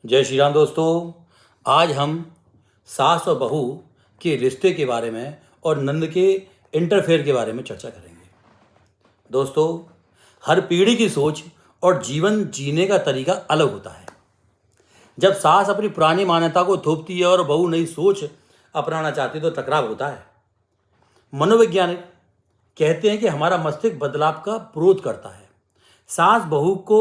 जय श्री राम दोस्तों। आज हम सास और बहू के रिश्ते के बारे में और नंद के इंटरफेयर के बारे में चर्चा करेंगे। दोस्तों, हर पीढ़ी की सोच और जीवन जीने का तरीका अलग होता है। जब सास अपनी पुरानी मान्यता को थोपती है और बहू नई सोच अपनाना चाहती है तो टकराव होता है। मनोवैज्ञानिक कहते हैं कि हमारा मस्तिष्क बदलाव का विरोध करता है। सास बहू को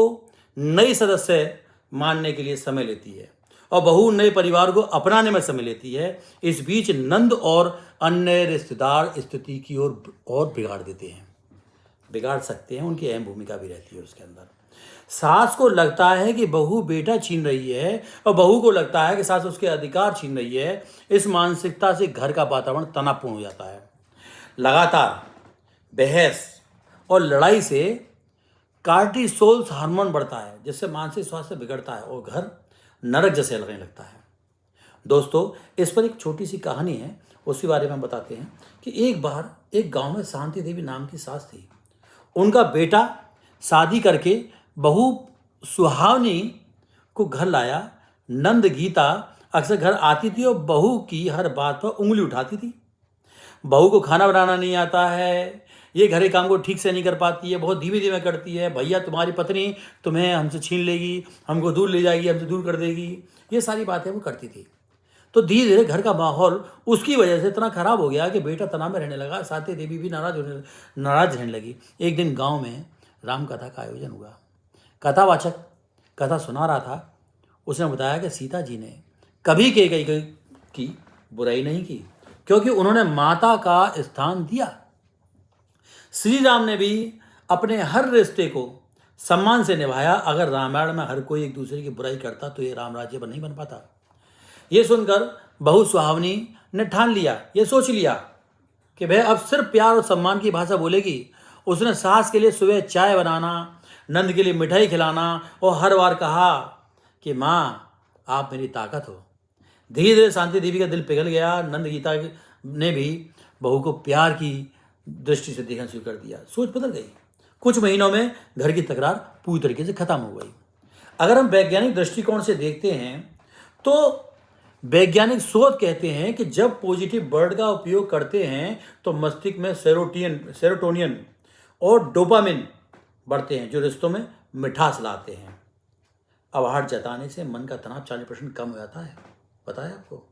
नई सदस्य मानने के लिए समय लेती है और बहू नए परिवार को अपनाने में समय लेती है। इस बीच नंद और अन्य रिश्तेदार स्थिति की और बिगाड़ सकते हैं। उनकी अहम भूमिका भी रहती है उसके अंदर। सास को लगता है कि बहू बेटा छीन रही है और बहू को लगता है कि सास उसके अधिकार छीन रही है। इस मानसिकता से घर का वातावरण तनावपूर्ण हो जाता है। लगातार बहस और लड़ाई से कार्टिसोल हार्मोन बढ़ता है, जिससे मानसिक स्वास्थ्य बिगड़ता है और घर नरक जैसे लगने लगता है। दोस्तों, इस पर एक छोटी सी कहानी है, उसी बारे में हम बताते हैं कि एक बार एक गांव में शांति देवी नाम की सास थी। उनका बेटा शादी करके बहू सुहावनी को घर लाया। नंद गीता अक्सर घर आती थी और बहू की हर बात पर उंगली उठाती थी। बहू को खाना बनाना नहीं आता है, ये घर के काम को ठीक से नहीं कर पाती है, बहुत धीमे धीमे करती है, भैया तुम्हारी पत्नी तुम्हें हमसे छीन लेगी, हमको दूर ले जाएगी, हमसे दूर कर देगी, ये सारी बातें वो करती थी। तो धीरे धीरे घर का माहौल उसकी वजह से इतना खराब हो गया कि बेटा तनाव में रहने लगा। साथी देवी भी नाराज रहने लगी। एक दिन गांव में राम कथा का आयोजन हुआ। कथावाचक कथा सुना रहा था। उसने बताया कि सीता जी ने कभी कैकेयी की बुराई नहीं की, क्योंकि उन्होंने माता का स्थान दिया। श्री राम ने भी अपने हर रिश्ते को सम्मान से निभाया। अगर रामायण में हर कोई एक दूसरे की बुराई करता तो ये राम राज्य नहीं बन पाता। ये सुनकर बहू सुहावनी ने ठान लिया, ये सोच लिया कि वह अब सिर्फ प्यार और सम्मान की भाषा बोलेगी। उसने सास के लिए सुबह चाय बनाना, नंद के लिए मिठाई खिलाना और हर बार कहा कि माँ, आप मेरी ताकत हो। धीरे धीरे शांति देवी का दिल पिघल गया। नंद गीता ने भी बहू को प्यार की दृष्टि से देखना शुरू कर दिया। सोच बदल गई। कुछ महीनों में घर की तकरार पूरी तरीके से खत्म हो गई। अगर हम वैज्ञानिक दृष्टिकोण से देखते हैं तो वैज्ञानिक शोध कहते हैं कि जब पॉजिटिव वर्ड का उपयोग करते हैं तो मस्तिष्क में सेरोटोनियन और डोपामिन बढ़ते हैं, जो रिश्तों में मिठास लाते हैं। आभार जताने से मन का तनाव 40% कम हो जाता है। पता है आपको?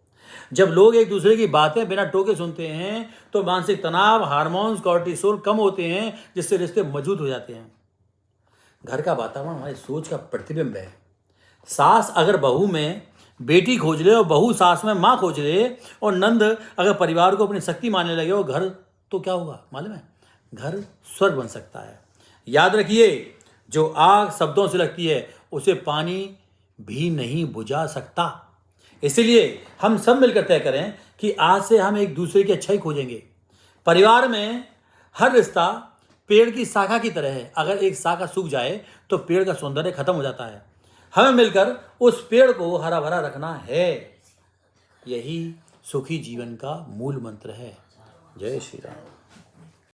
जब लोग एक दूसरे की बातें बिना टोके सुनते हैं तो मानसिक तनाव, हार्मोन्स, कॉर्टिसोल कम होते हैं, जिससे रिश्ते मजबूत हो जाते हैं। घर का वातावरण हमारी सोच का प्रतिबिंब है। सास अगर बहू में बेटी खोज ले और बहू सास में माँ खोज ले और नंद अगर परिवार को अपनी शक्ति मानने लगे और घर, तो क्या होगा मालूम है? घर स्वर्ग बन सकता है। याद रखिए, जो आग शब्दों से लगती है उसे पानी भी नहीं बुझा सकता। इसलिए हम सब मिलकर तय करें कि आज से हम एक दूसरे की अच्छाई खोजेंगे। परिवार में हर रिश्ता पेड़ की शाखा की तरह है। अगर एक शाखा सूख जाए तो पेड़ का सौंदर्य खत्म हो जाता है। हमें मिलकर उस पेड़ को हरा भरा रखना है। यही सुखी जीवन का मूल मंत्र है। जय श्री राम।